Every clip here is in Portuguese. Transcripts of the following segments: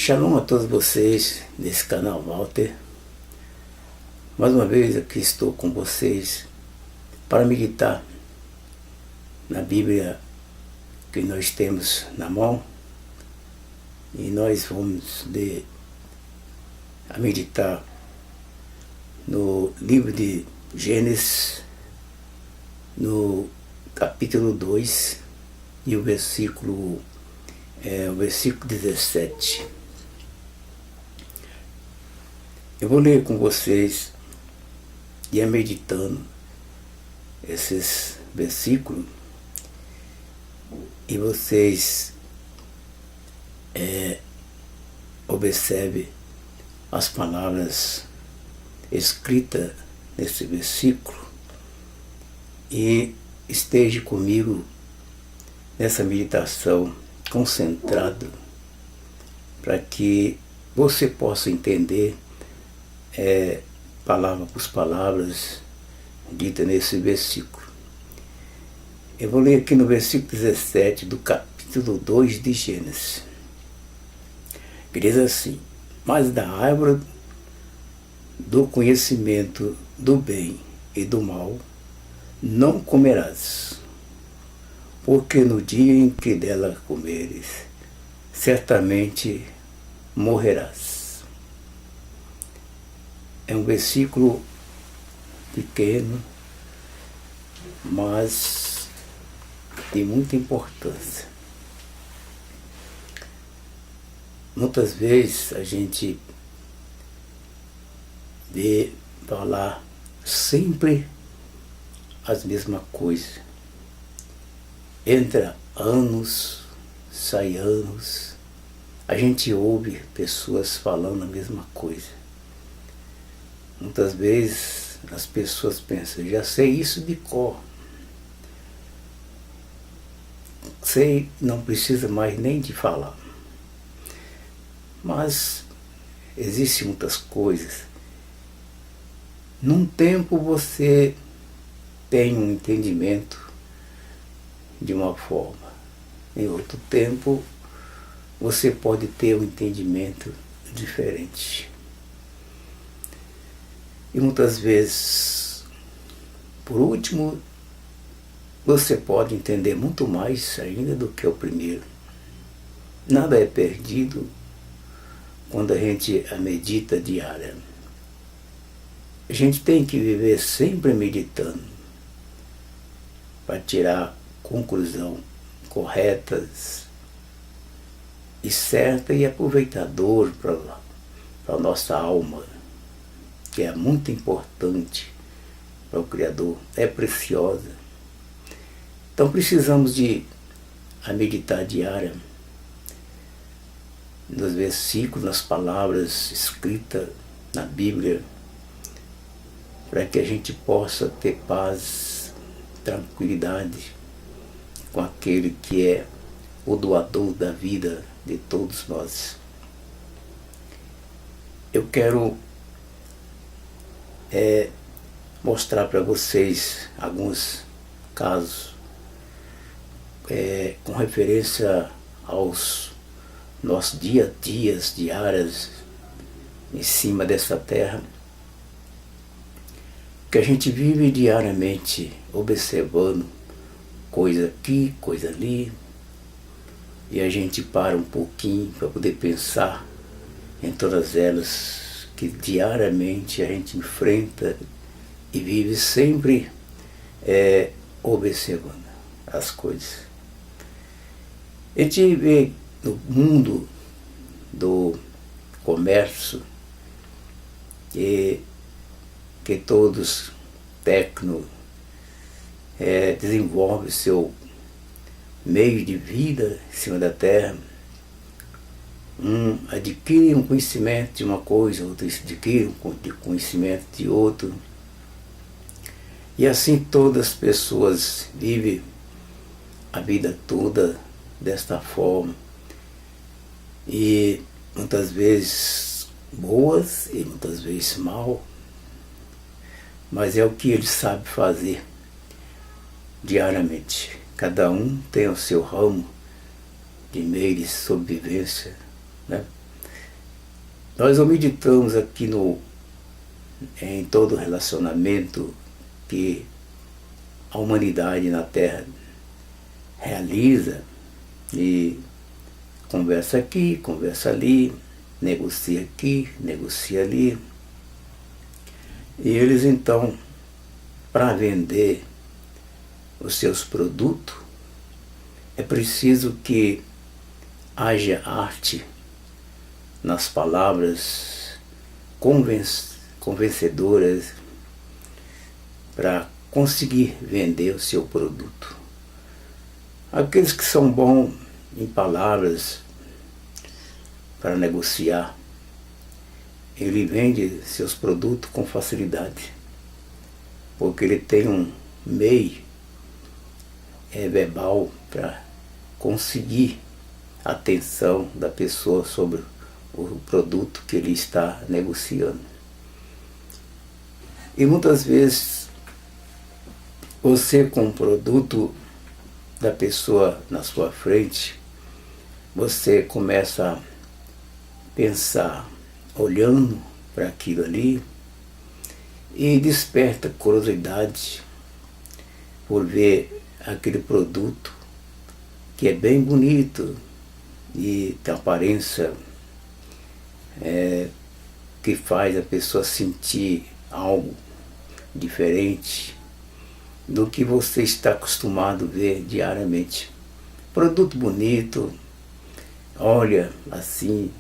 Shalom a todos vocês nesse canal Walter. Mais uma vez aqui estou com vocês para meditar na Bíblia que nós temos na mão, e nós vamos a meditar no livro de Gênesis, no capítulo 2 e o versículo 17. Eu vou ler com vocês e meditando esses versículos, e vocês observem as palavras escritas nesse versículo e esteja comigo nessa meditação concentrado, para que você possa entender palavra por palavras ditas nesse versículo. Eu vou ler aqui no versículo 17 do capítulo 2 de Gênesis, que diz assim: mas da árvore do conhecimento do bem e do mal não comerás, porque no dia em que dela comeres, certamente morrerás. É um versículo pequeno, mas de muita importância. Muitas vezes a gente vê falar sempre as mesmas coisas. Entra anos, sai anos, a gente ouve pessoas falando a mesma coisa. Muitas vezes as pessoas pensam: já sei isso de cor, sei, não precisa mais nem de falar. Mas existem muitas coisas. Num tempo você tem um entendimento de uma forma, em outro tempo você pode ter um entendimento diferente. E muitas vezes, por último, você pode entender muito mais ainda do que o primeiro. Nada é perdido quando a gente medita diária. A gente tem que viver sempre meditando para tirar conclusão corretas e certa e aproveitador para a nossa alma, que é muito importante para o Criador, é preciosa. Então precisamos de meditar diária nos versículos, nas palavras escritas na Bíblia, para que a gente possa ter paz, tranquilidade com aquele que é o doador da vida de todos nós. Eu quero mostrar para vocês alguns casos com referência aos nossos dias diários em cima dessa terra, que a gente vive diariamente observando coisa aqui, coisa ali, e a gente para um pouquinho para poder pensar em todas elas que diariamente a gente enfrenta e vive sempre observando as coisas. A gente vê no mundo do comércio que todos desenvolvem seu meio de vida em cima da terra. Adquire um conhecimento de uma coisa, outro adquire um conhecimento de outro. E assim todas as pessoas vivem a vida toda desta forma. E muitas vezes boas e muitas vezes mal. Mas é o que ele sabe fazer diariamente. Cada um tem o seu ramo de meio de sobrevivência, né? Nós meditamos aqui em todo relacionamento que a humanidade na Terra realiza, e conversa aqui, conversa ali, negocia aqui, negocia ali. E eles então, para vender os seus produtos, é preciso que haja arte nas palavras convencedoras para conseguir vender o seu produto. Aqueles que são bons em palavras para negociar, ele vende seus produtos com facilidade, porque ele tem um meio verbal para conseguir a atenção da pessoa sobre o produto que ele está negociando. E muitas vezes você, com o produto da pessoa na sua frente, você começa a pensar, olhando para aquilo ali, e desperta curiosidade por ver aquele produto que é bem bonito e tem aparência que faz a pessoa sentir algo diferente do que você está acostumado a ver diariamente. Produto bonito, olha assim,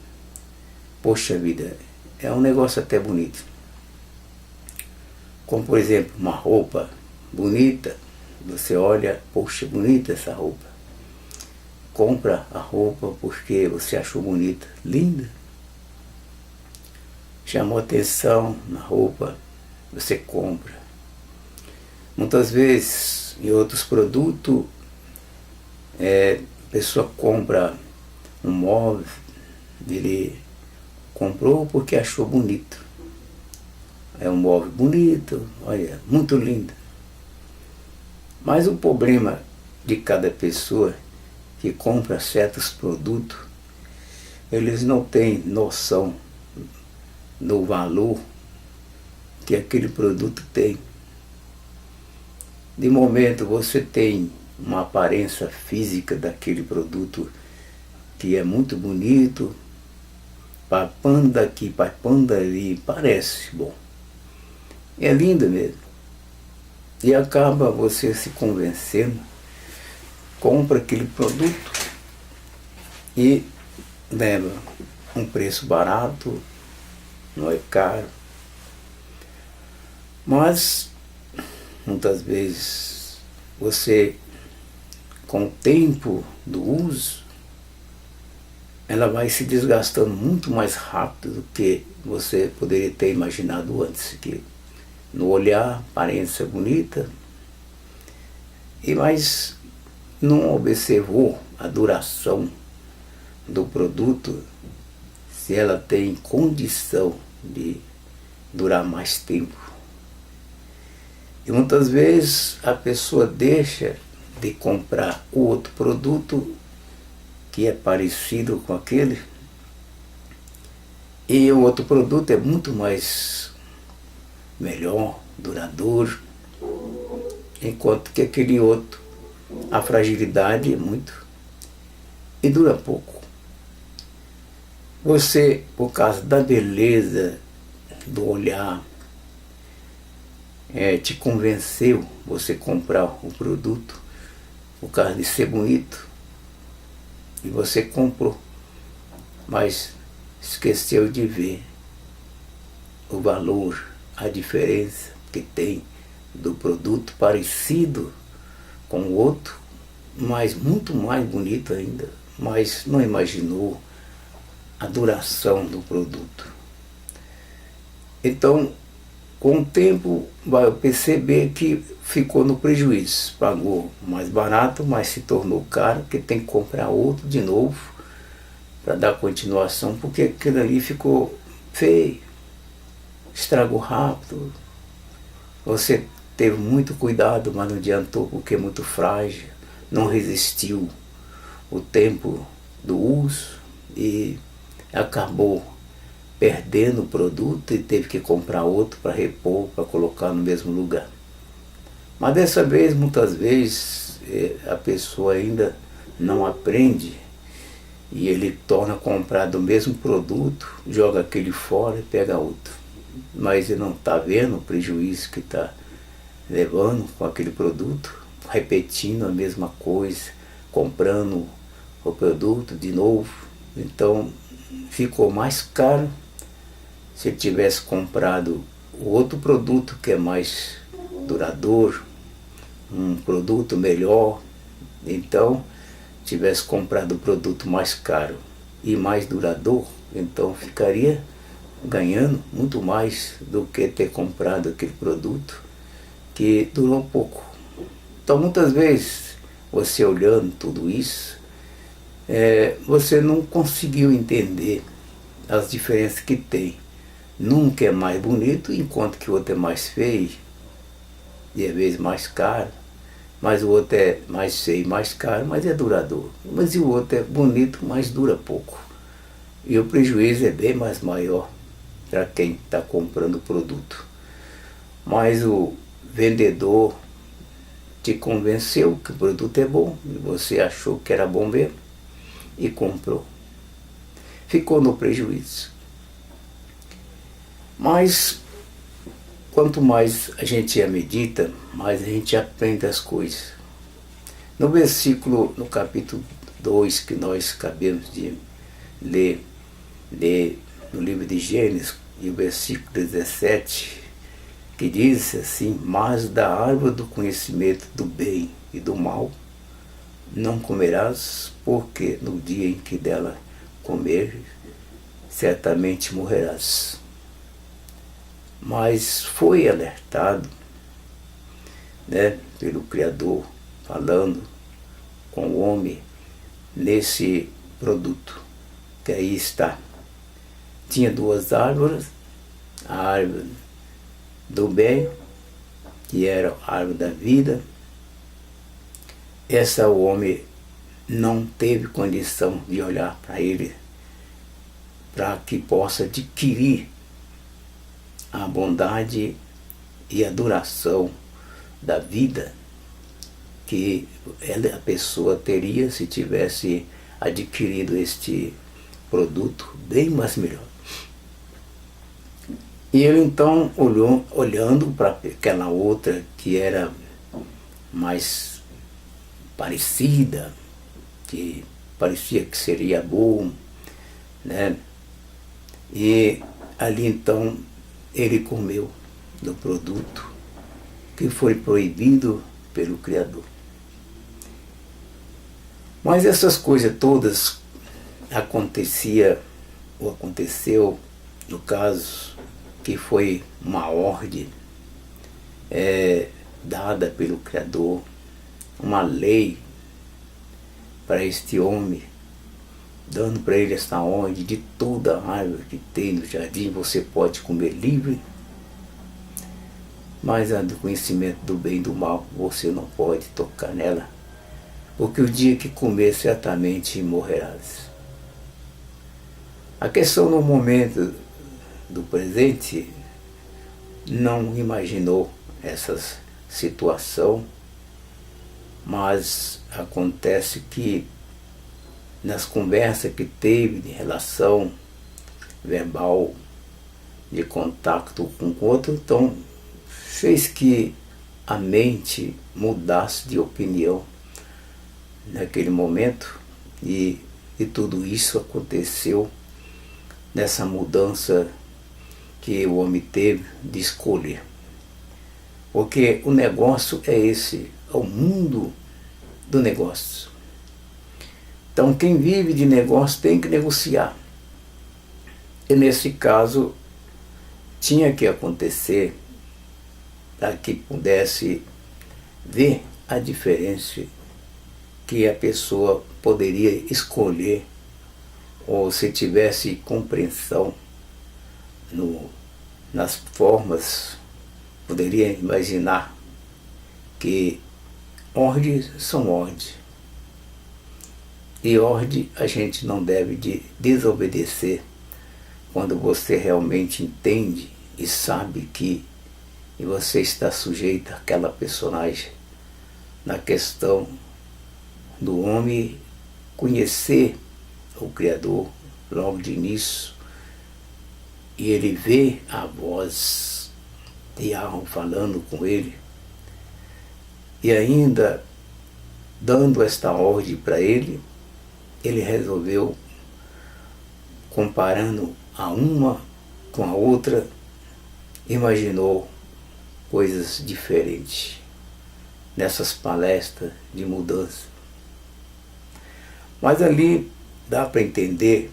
poxa vida, é um negócio até bonito. Como por exemplo, uma roupa bonita, você olha, poxa, bonita essa roupa. Compra a roupa porque você achou bonita, linda. Chamou atenção na roupa, você compra. Muitas vezes, em outros produtos, a pessoa compra um móvel, ele comprou porque achou bonito. É um móvel bonito, olha, muito lindo. Mas o problema de cada pessoa que compra certos produtos, eles não têm noção do valor que aquele produto tem. De momento você tem uma aparência física daquele produto que é muito bonito, papando daqui, papando ali, parece bom. É lindo mesmo. E acaba você se convencendo, compra aquele produto e leva um preço barato, não é caro. Mas muitas vezes você, com o tempo do uso, ela vai se desgastando muito mais rápido do que você poderia ter imaginado antes. Que no olhar, aparência bonita, mas não observou a duração do produto, se ela tem condição de durar mais tempo. E muitas vezes a pessoa deixa de comprar o outro produto que é parecido com aquele, e o outro produto é muito mais melhor, duradouro, enquanto que aquele outro, a fragilidade é muito e dura pouco. Você, por causa da beleza do olhar, te convenceu você comprar o produto por causa de ser bonito, e você comprou, mas esqueceu de ver o valor, a diferença que tem do produto parecido com o outro, mas muito mais bonito ainda, mas não imaginou a duração do produto. Então, com o tempo, vai perceber que ficou no prejuízo. Pagou mais barato, mas se tornou caro, porque tem que comprar outro de novo para dar continuação, porque aquilo ali ficou feio, estragou rápido. Você teve muito cuidado, mas não adiantou, porque é muito frágil, não resistiu o tempo do uso e acabou perdendo o produto e teve que comprar outro para repor, para colocar no mesmo lugar. Mas dessa vez, muitas vezes, a pessoa ainda não aprende e ele torna a comprar do mesmo produto, joga aquele fora e pega outro. Mas ele não está vendo o prejuízo que está levando com aquele produto, repetindo a mesma coisa, comprando o produto de novo. Então ficou mais caro. Se ele tivesse comprado o outro produto que é mais duradouro, um produto melhor, então tivesse comprado o produto mais caro e mais duradouro, então ficaria ganhando muito mais do que ter comprado aquele produto que durou pouco. Então muitas vezes, você olhando tudo isso, você não conseguiu entender as diferenças que tem. Nunca é mais bonito, enquanto que o outro é mais feio, e às vezes mais caro, mas o outro é mais feio, mais caro, mas é duradouro. Mas o outro é bonito, mas dura pouco. E o prejuízo é bem mais maior para quem está comprando o produto. Mas o vendedor te convenceu que o produto é bom, e você achou que era bom mesmo, e comprou. Ficou no prejuízo. Mas quanto mais a gente medita, mais a gente aprende as coisas. No versículo, no capítulo 2, que nós acabamos de ler no livro de Gênesis, e o versículo 17, que diz assim: mas da árvore do conhecimento do bem e do mal não comerás, porque no dia em que dela comeres, certamente morrerás. Mas foi alertado, pelo Criador, falando com o homem nesse produto, que aí está. Tinha duas árvores, a árvore do bem, que era a árvore da vida. Essa o homem não teve condição de olhar para ele, para que possa adquirir a bondade e a duração da vida que a pessoa teria se tivesse adquirido este produto bem mais melhor. E ele então olhando para aquela outra que era mais parecida, que parecia que seria bom, E ali então ele comeu do produto que foi proibido pelo Criador. Mas essas coisas todas aconteceu no caso que foi uma ordem dada pelo Criador, uma lei para este homem, dando para ele esta ordem: de toda a árvore que tem no jardim você pode comer livre, mas a do conhecimento do bem e do mal você não pode tocar nela, porque o dia que comer certamente morrerás. A questão no momento do presente não imaginou essa situação, mas acontece que nas conversas que teve de relação verbal, de contato com o outro, então fez que a mente mudasse de opinião naquele momento, e tudo isso aconteceu nessa mudança que o homem teve de escolher. Porque o negócio é esse, é o mundo do negócio. Então quem vive de negócio tem que negociar. E nesse caso tinha que acontecer para que pudesse ver a diferença que a pessoa poderia escolher, ou se tivesse compreensão nas formas, poderia imaginar que ordens são ordens. E ordem a gente não deve desobedecer quando você realmente entende e sabe que você está sujeito àquela personagem, na questão do homem conhecer o Criador logo de início, e ele vê a voz de Yahweh falando com ele, e ainda dando esta ordem para ele, ele resolveu, comparando a uma com a outra, imaginou coisas diferentes nessas palestras de mudança. Mas ali dá para entender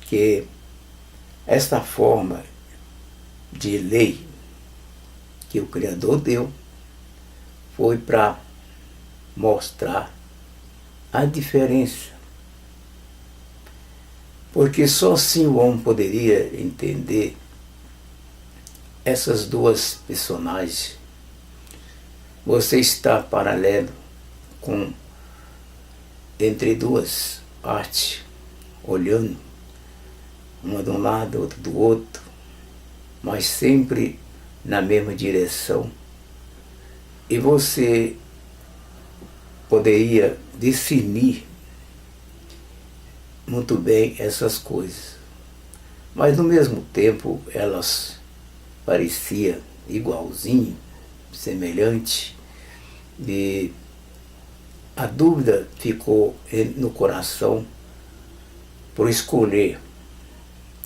que esta forma de lei que o Criador deu foi para mostrar a diferença. Porque só assim o homem poderia entender essas duas personagens. Você está paralelo com entre duas partes, olhando uma de um lado, outra do outro, mas sempre na mesma direção. E você poderia discernir muito bem essas coisas. Mas no mesmo tempo elas pareciam igualzinho, semelhante, e a dúvida ficou no coração por escolher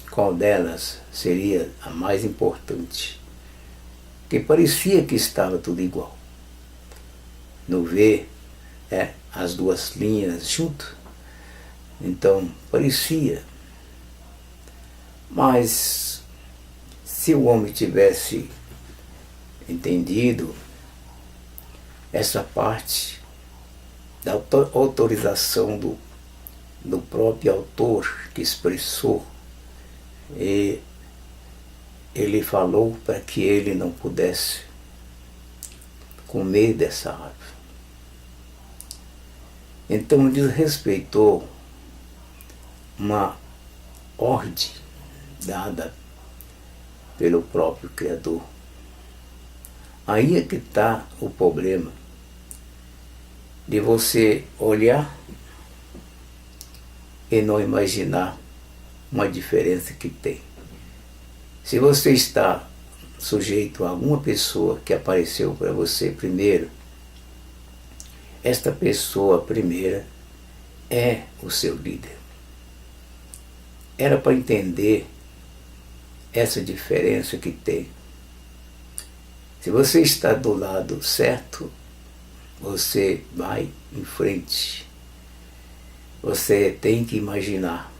qual delas seria a mais importante, que parecia que estava tudo igual. No ver as duas linhas juntas, então parecia. Mas se o homem tivesse entendido essa parte da autorização do próprio autor que expressou, e ele falou para que ele não pudesse comer dessa árvore. Então desrespeitou uma ordem dada pelo próprio Criador. Aí é que está o problema de você olhar e não imaginar uma diferença que tem. Se você está sujeito a alguma pessoa que apareceu para você primeiro, esta pessoa primeira é o seu líder. Era para entender essa diferença que tem. Se você está do lado certo, você vai em frente. Você tem que imaginar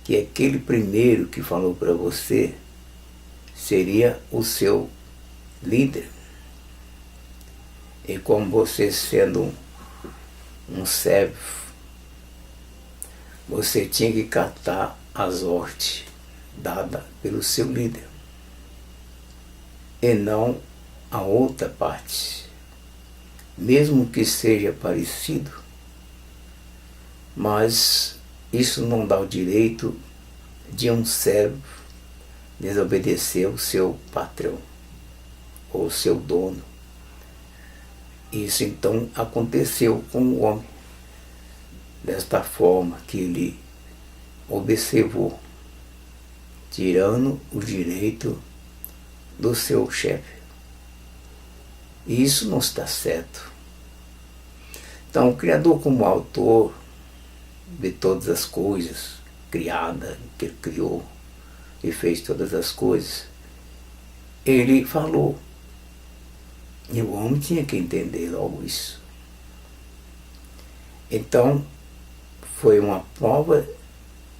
que aquele primeiro que falou para você seria o seu líder. E como você sendo um servo, você tinha que catar as ordens dadas pelo seu líder, e não a outra parte, mesmo que seja parecido, mas isso não dá o direito de um servo desobedecer o seu patrão ou o seu dono. Isso então aconteceu com o homem, desta forma que ele observou, tirando o direito do seu chefe. E isso não está certo. Então o Criador, como autor de todas as coisas criadas, que ele criou e fez todas as coisas, ele falou. E o homem tinha que entender logo isso. Então, foi uma prova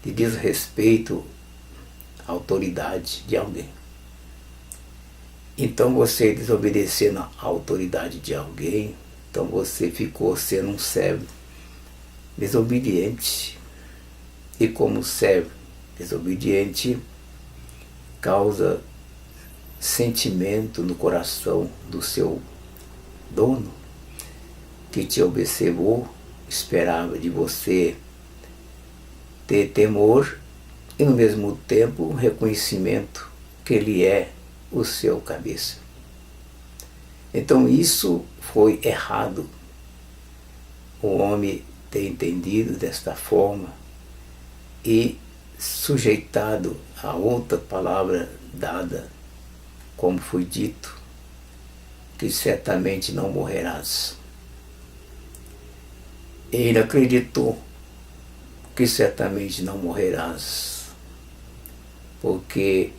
de desrespeito à autoridade de alguém. Então, você desobedecendo à autoridade de alguém, então você ficou sendo um servo desobediente. E como servo desobediente, causa sentimento no coração do seu dono, que te observou, esperava de você ter temor e no mesmo tempo o reconhecimento que ele é o seu cabeça. Então isso foi errado. O homem ter entendido desta forma e sujeitado a outra palavra dada, como foi dito, que certamente não morrerás. Ele acreditou que certamente não morrerás, porque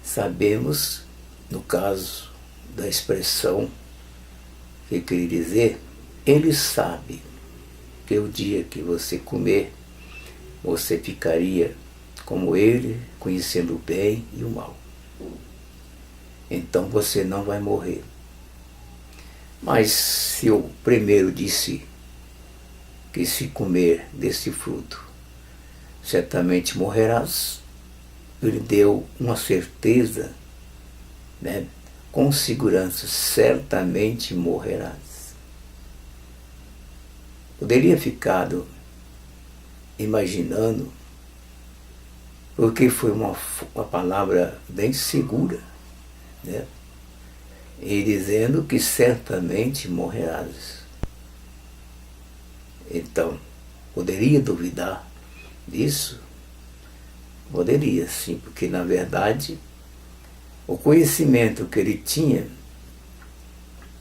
sabemos, no caso da expressão que queria dizer, ele sabe que o dia que você comer, você ficaria como ele, conhecendo o bem e o mal. Então você não vai morrer. Mas se o primeiro disse que se comer desse fruto, certamente morrerás, ele deu uma certeza, né? Com segurança, certamente morrerás. Poderia ficado imaginando, porque foi uma palavra bem segura, né? E dizendo que certamente morrerás. Então, poderia duvidar disso? Poderia, sim, porque na verdade o conhecimento que ele tinha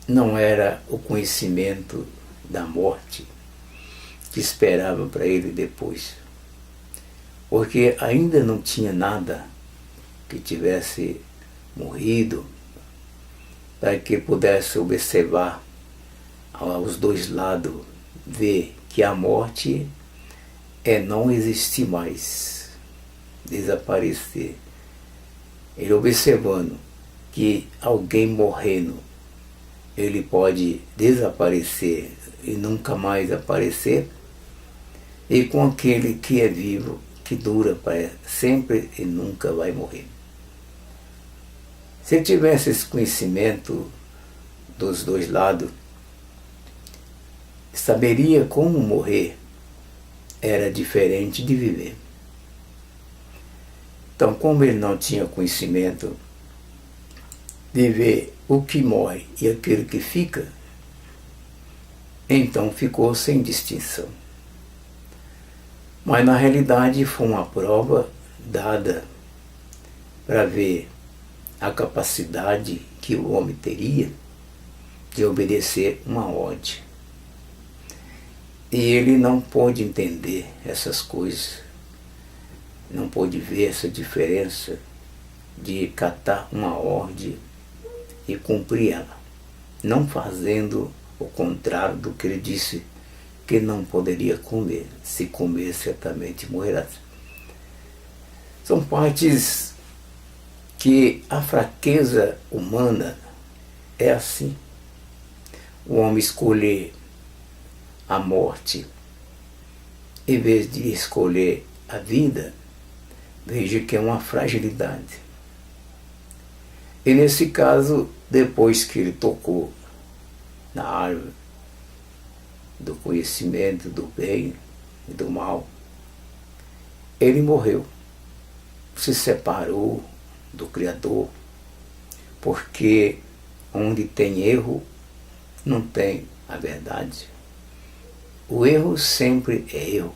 não era o conhecimento da morte que esperava para ele depois, porque ainda não tinha nada que tivesse morrido para que pudesse observar aos dois lados, ver que a morte é não existir mais, desaparecer. Ele observando que alguém morrendo, ele pode desaparecer e nunca mais aparecer, e com aquele que é vivo, que dura para sempre e nunca vai morrer. Se ele tivesse esse conhecimento dos dois lados, saberia como morrer era diferente de viver. Então, como ele não tinha conhecimento de ver o que morre e aquele que fica, então ficou sem distinção. Mas na realidade foi uma prova dada para ver a capacidade que o homem teria de obedecer uma ordem. E ele não pôde entender essas coisas, não pôde ver essa diferença de catar uma ordem e cumprir ela, não fazendo o contrário do que ele disse que não poderia comer. Se comer, certamente morrerás. São partes que a fraqueza humana é assim. O homem escolher a morte em vez de escolher a vida, veja que é uma fragilidade. E nesse caso, depois que ele tocou na árvore do conhecimento do bem e do mal, ele morreu, se separou do Criador, porque onde tem erro, não tem a verdade. O erro sempre é erro,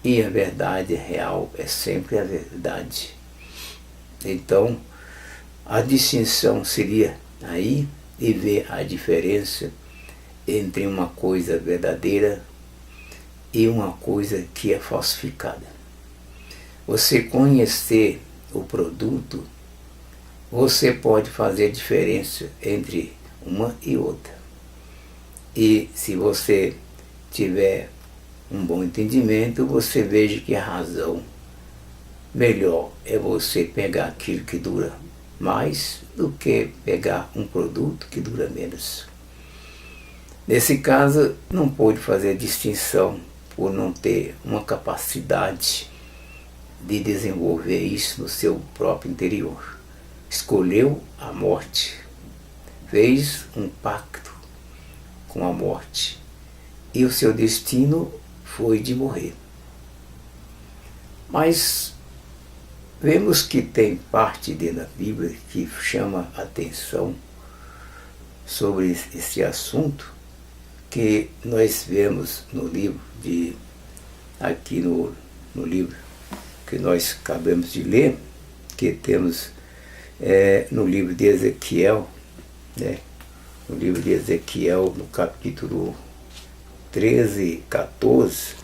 e a verdade real é sempre a verdade. Então, a distinção seria aí e ver a diferença entre uma coisa verdadeira e uma coisa que é falsificada. Você conhecer o produto, você pode fazer diferença entre uma e outra. E se você tiver um bom entendimento, você veja que a razão melhor é você pegar aquilo que dura mais do que pegar um produto que dura menos. Nesse caso, não pôde fazer distinção por não ter uma capacidade de desenvolver isso no seu próprio interior. Escolheu a morte, fez um pacto com a morte, e o seu destino foi de morrer. Mas vemos que tem parte dentro da Bíblia que chama a atenção sobre esse assunto, que nós vemos no livro aqui no livro que nós acabamos de ler, que temos no livro de Ezequiel, né? No livro de Ezequiel, no capítulo 13 e 14,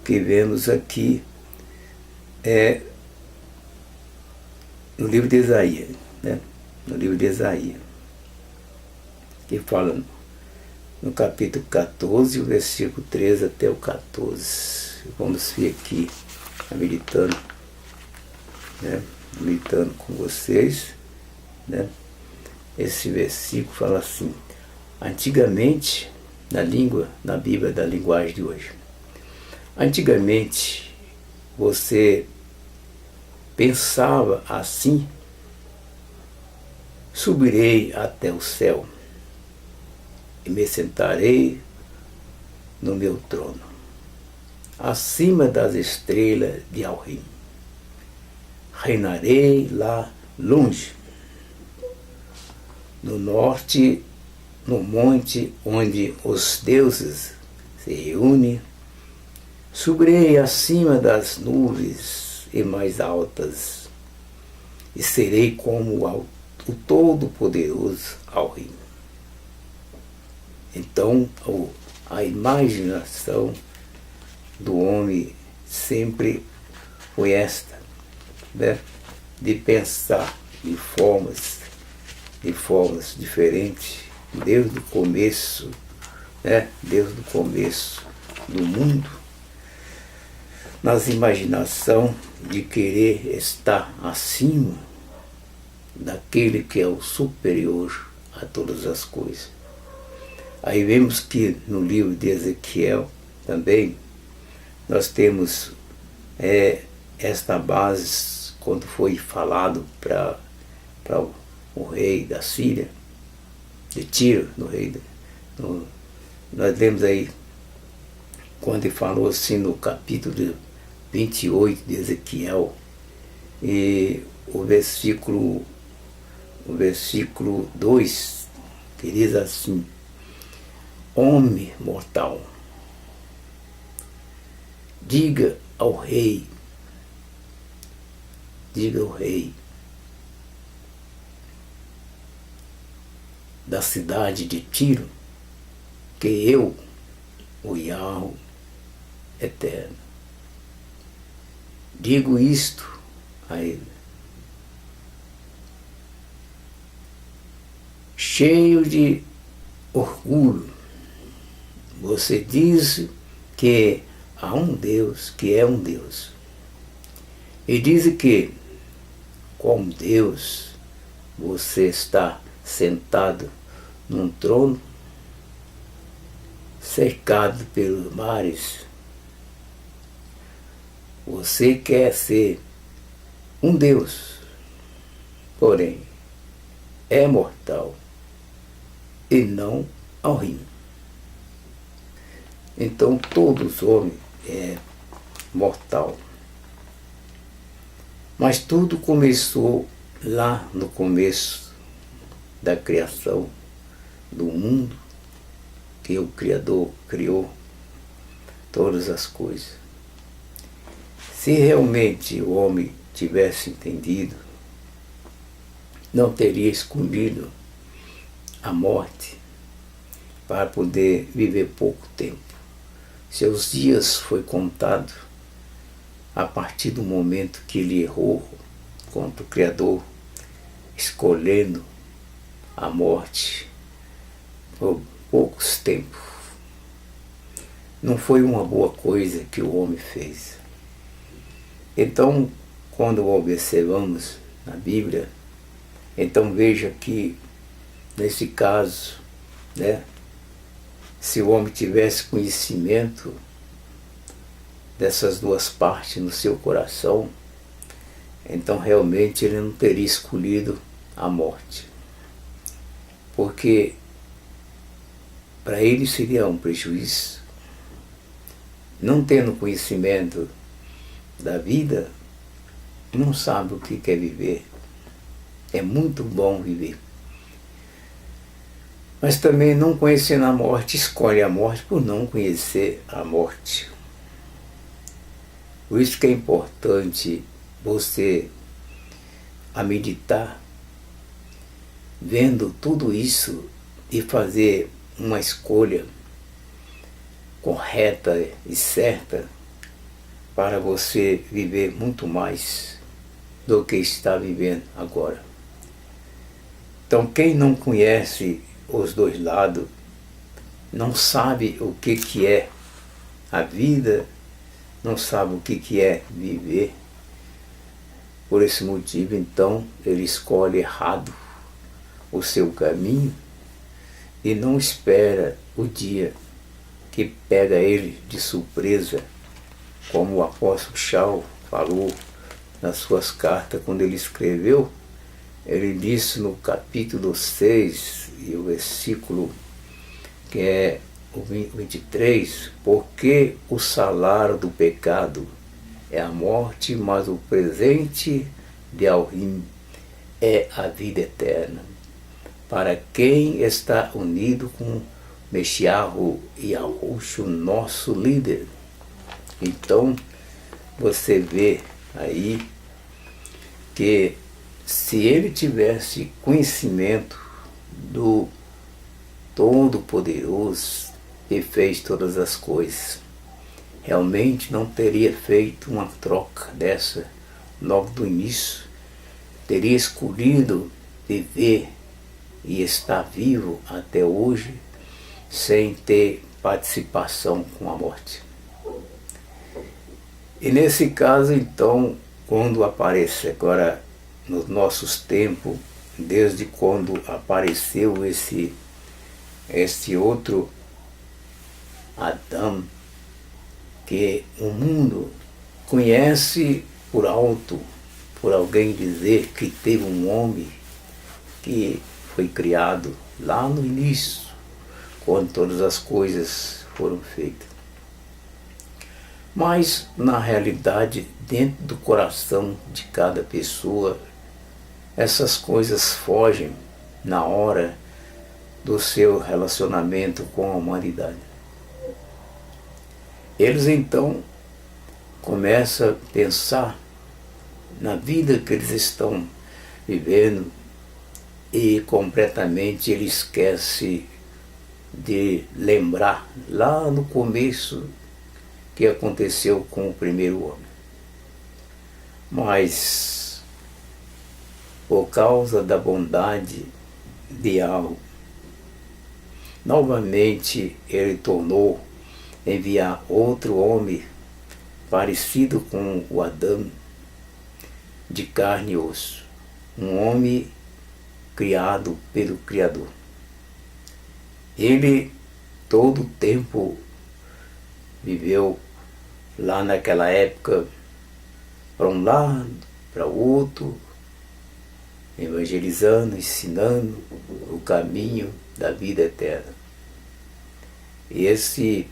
que vemos aqui no livro de Isaías, né? No livro de Isaías, que fala no capítulo 14, o versículo 13 até o 14. Vamos ver aqui, meditando, né? Meditando com vocês, né? Esse versículo fala assim: antigamente, na Bíblia da linguagem de hoje, antigamente você pensava assim: subirei até o céu e me sentarei no meu trono, acima das estrelas de Alrim. Reinarei lá longe, no norte, no monte onde os deuses se reúnem. Subirei acima das nuvens e mais altas, e serei como o Todo-Poderoso Alrim. Então, a imaginação do homem sempre foi esta, né? De pensar de formas diferentes, desde o começo, né? Desde o começo do mundo, nas imaginação de querer estar acima daquele que é o superior a todas as coisas. Aí vemos que no livro de Ezequiel também nós temos esta base quando foi falado para o rei da Síria, de Tiro, nós vemos aí quando ele falou assim no capítulo 28 de Ezequiel, e o versículo 2, que diz assim: homem mortal, diga ao rei da cidade de Tiro que eu, o Yahweh eterno, digo isto a ele: cheio de orgulho, você diz que há um Deus, que é um Deus, e diz que, como Deus, você está sentado num trono, cercado pelos mares. Você quer ser um Deus, porém é mortal e não Alrim. Então todos os homens é mortal. Mas tudo começou lá no começo da criação do mundo, que o Criador criou todas as coisas. Se realmente o homem tivesse entendido, não teria escolhido a morte para poder viver pouco tempo. Seus dias foi contado a partir do momento que ele errou contra o Criador, escolhendo a morte por poucos tempos. Não foi uma boa coisa que o homem fez. Então, quando observamos na Bíblia, então veja que, nesse caso, né, se o homem tivesse conhecimento dessas duas partes no seu coração, então realmente ele não teria escolhido a morte. Porque para ele seria um prejuízo. Não tendo conhecimento da vida, não sabe o que quer viver. É muito bom viver. Mas também, não conhecendo a morte, escolhe a morte por não conhecer a morte. Por isso que é importante você a meditar, vendo tudo isso e fazer uma escolha correta e certa para você viver muito mais do que está vivendo agora. Então, quem não conhece os dois lados, não sabe o que é a vida, não sabe o que é viver. Por esse motivo, então, ele escolhe errado o seu caminho e não espera o dia que pega ele de surpresa, como o apóstolo Shaul falou nas suas cartas quando ele escreveu. Ele disse no capítulo 6 e o versículo que é o 23, porque o salário do pecado é a morte, mas o presente de Elohim é a vida eterna, para quem está unido com Meshiach e Yahushua, nosso líder. Então, você vê aí que se ele tivesse conhecimento do Todo-Poderoso que fez todas as coisas, realmente não teria feito uma troca dessa logo do início, teria escolhido viver e estar vivo até hoje sem ter participação com a morte. E nesse caso, então, quando aparece agora nos nossos tempos, desde quando apareceu esse outro Adão, que o mundo conhece por alto, por alguém dizer que teve um homem que foi criado lá no início, quando todas as coisas foram feitas. Mas, na realidade, dentro do coração de cada pessoa, essas coisas fogem na hora do seu relacionamento com a humanidade. Eles então começam a pensar na vida que eles estão vivendo e completamente ele esquece de lembrar lá no começo que aconteceu com o primeiro homem. Mas, por causa da bondade de Yahweh, novamente ele tornou enviar outro homem parecido com o Adão, de carne e osso, um homem criado pelo Criador. Ele todo o tempo viveu lá naquela época para um lado, para o outro, evangelizando, ensinando o caminho da vida eterna. E esse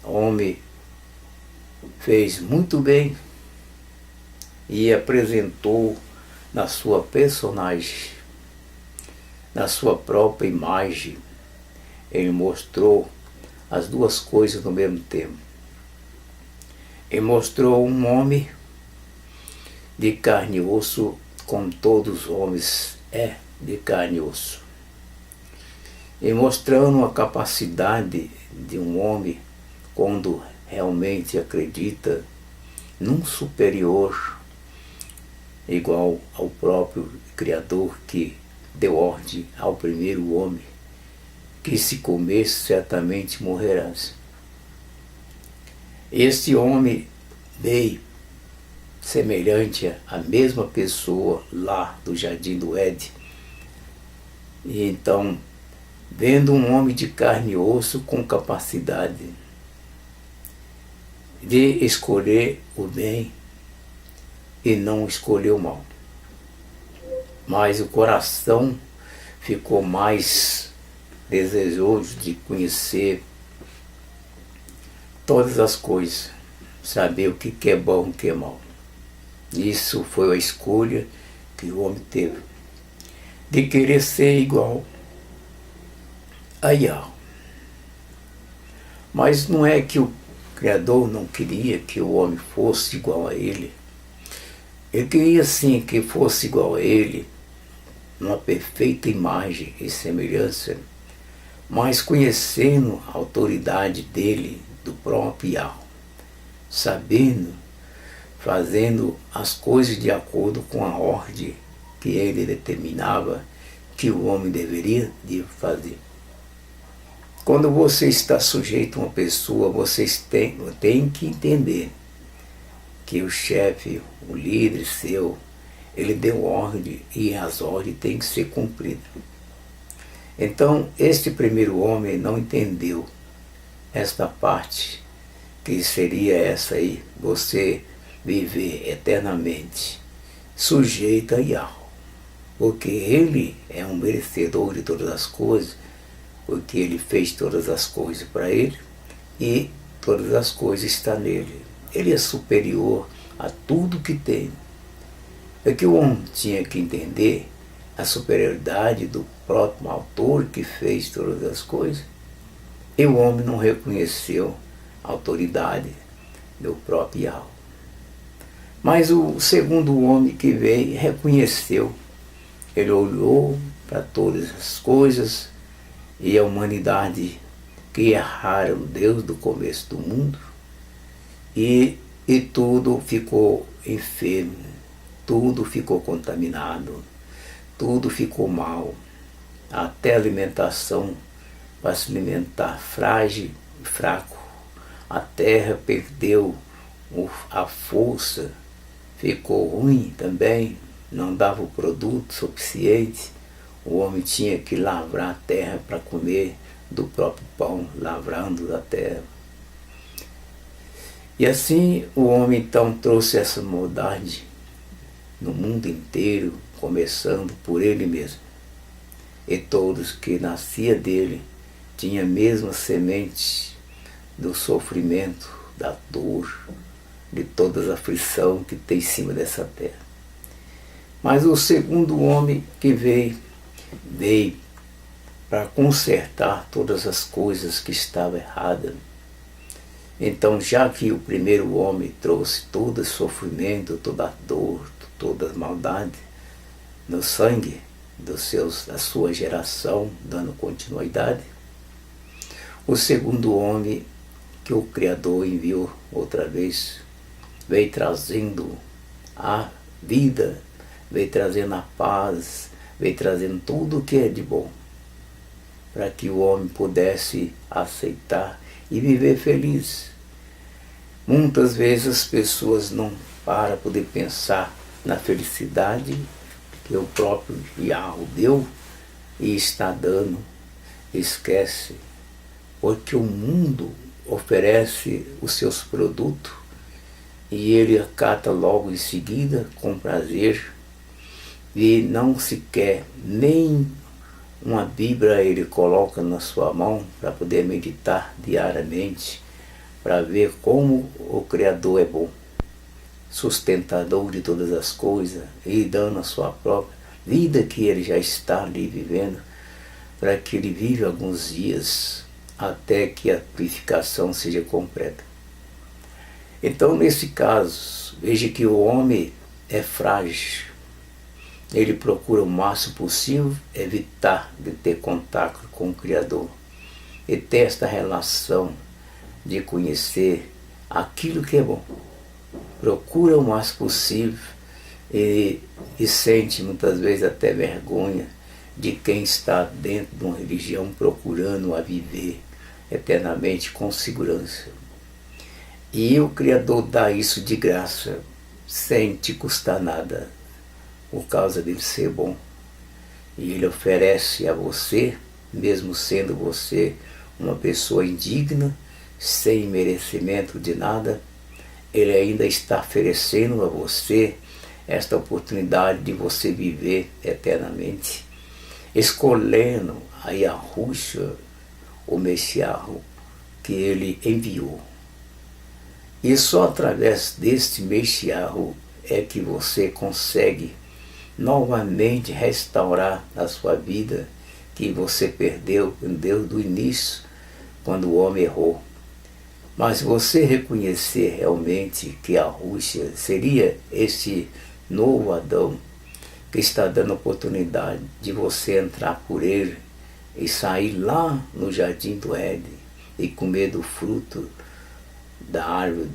homem fez muito bem e apresentou na sua personagem, na sua própria imagem, ele mostrou as duas coisas no mesmo tempo. Ele mostrou um homem de carne e osso, como todos os homens é de carne e osso. E mostrando a capacidade de um homem quando realmente acredita num superior igual ao próprio Criador que deu ordem ao primeiro homem que se comesse certamente morrerás. Este homem veio semelhante à mesma pessoa lá do Jardim do Éden. E então, vendo um homem de carne e osso com capacidade de escolher o bem e não escolher o mal, mas o coração ficou mais desejoso de conhecer todas as coisas, saber o que é bom e o que é mal. Isso foi a escolha que o homem teve, de querer ser igual a Yahweh. Mas não é que o Criador não queria que o homem fosse igual a ele. Ele queria sim que fosse igual a ele, numa perfeita imagem e semelhança, mas conhecendo a autoridade dele, do próprio Yahweh, sabendo, fazendo as coisas de acordo com a ordem que ele determinava que o homem deveria de fazer. Quando você está sujeito a uma pessoa, vocês têm que entender que o chefe, o líder seu, ele deu ordem e as ordens têm que ser cumpridas. Então, este primeiro homem não entendeu esta parte, que seria essa aí, você viver eternamente sujeito a Yahweh, porque ele é um merecedor de todas as coisas, porque ele fez todas as coisas para ele e todas as coisas estão nele. Ele é superior a tudo que tem. É que o homem tinha que entender a superioridade do próprio autor que fez todas as coisas, e o homem não reconheceu a autoridade do próprio Yahweh. Mas o segundo homem que veio reconheceu, ele olhou para todas as coisas e a humanidade que erraram Deus do começo do mundo, e tudo ficou enfermo, tudo ficou contaminado, tudo ficou mal, até a alimentação para se alimentar frágil e fraco, a terra perdeu a força, ficou ruim também, não dava o produto suficiente, o homem tinha que lavrar a terra para comer do próprio pão, lavrando da terra. E assim o homem então trouxe essa maldade no mundo inteiro, começando por ele mesmo. E todos que nasciam dele tinham a mesma semente do sofrimento, da dor, de toda a aflição que tem em cima dessa terra. Mas o segundo homem que veio para consertar todas as coisas que estavam erradas. Então, já que o primeiro homem trouxe todo o sofrimento, toda a dor, toda a maldade no sangue da sua geração, dando continuidade, o segundo homem que o Criador enviou outra vez, veio trazendo a vida, veio trazendo a paz, veio trazendo tudo o que é de bom, para que o homem pudesse aceitar e viver feliz. Muitas vezes as pessoas não param para poder pensar na felicidade que o próprio Yahweh deu e está dando, esquece, porque o mundo oferece os seus produtos e ele acata logo em seguida com prazer, e não se quer nem uma Bíblia ele coloca na sua mão para poder meditar diariamente, para ver como o Criador é bom, sustentador de todas as coisas, e dando a sua própria vida que ele já está ali vivendo, para que ele viva alguns dias até que a purificação seja completa. Então, nesse caso, veja que o homem é frágil. Ele procura o máximo possível evitar de ter contato com o Criador e ter esta relação de conhecer aquilo que é bom. Procura o máximo possível e sente muitas vezes até vergonha de quem está dentro de uma religião procurando a viver eternamente com segurança. E o Criador dá isso de graça, sem te custar nada, por causa dele ser bom. E ele oferece a você, mesmo sendo você uma pessoa indigna, sem merecimento de nada, ele ainda está oferecendo a você esta oportunidade de você viver eternamente, escolhendo a Yahushua, o Messias que ele enviou. E só através deste Messias é que você consegue novamente restaurar a sua vida que você perdeu desde o início, quando o homem errou. Mas você reconhecer realmente que a Rússia seria esse novo Adão que está dando oportunidade de você entrar por ele e sair lá no jardim do Éden e comer do fruto da árvore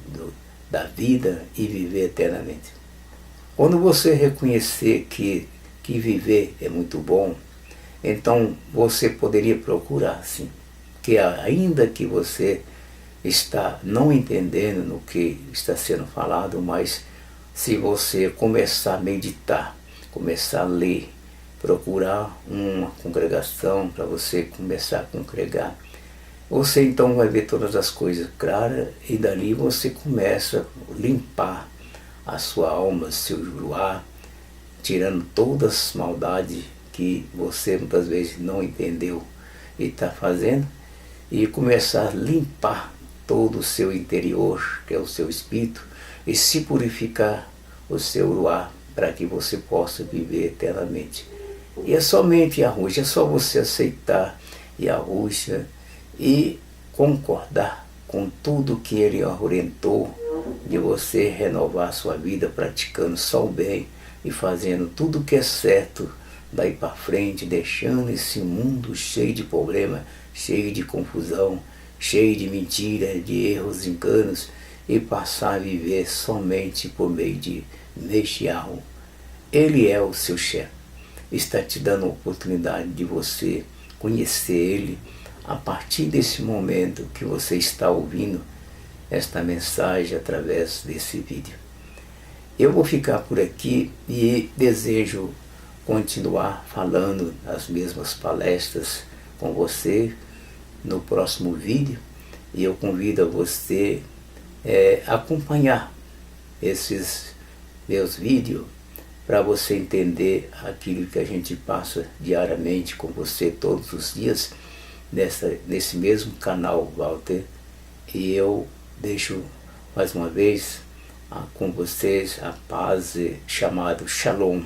da vida e viver eternamente. Quando você reconhecer que viver é muito bom, então você poderia procurar, sim, que ainda que você está não entendendo no que está sendo falado, mas se você começar a meditar, começar a ler, procurar uma congregação para você começar a congregar, você então vai ver todas as coisas claras e dali você começa a limpar a sua alma, seu juruá, tirando todas as maldades que você muitas vezes não entendeu e está fazendo, e começar a limpar todo o seu interior, que é o seu espírito, e se purificar o seu uruá, para que você possa viver eternamente. E é somente a Rússia, é só você aceitar e a Rússia e concordar com tudo que ele orientou, de você renovar a sua vida praticando só o bem e fazendo tudo que é certo daí para frente, deixando esse mundo cheio de problemas, cheio de confusão, cheio de mentira, de erros, enganos, e passar a viver somente por meio de Meshiach. Ele é o seu chefe. Está te dando a oportunidade de você conhecer ele a partir desse momento que você está ouvindo esta mensagem através desse vídeo. Eu vou ficar por aqui e desejo continuar falando as mesmas palestras com você no próximo vídeo, e eu convido a você acompanhar esses meus vídeos para você entender aquilo que a gente passa diariamente com você todos os dias nesse mesmo canal, Walter. E eu deixo mais uma vez com vocês a paz, chamado Shalom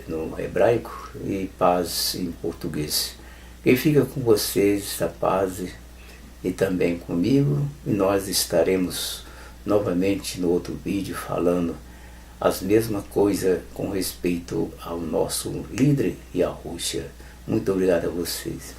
no hebraico e paz em português. E fica com vocês a paz e também comigo, e nós estaremos novamente no outro vídeo falando as mesmas coisas com respeito ao nosso líder e à Rússia. Muito obrigado a vocês.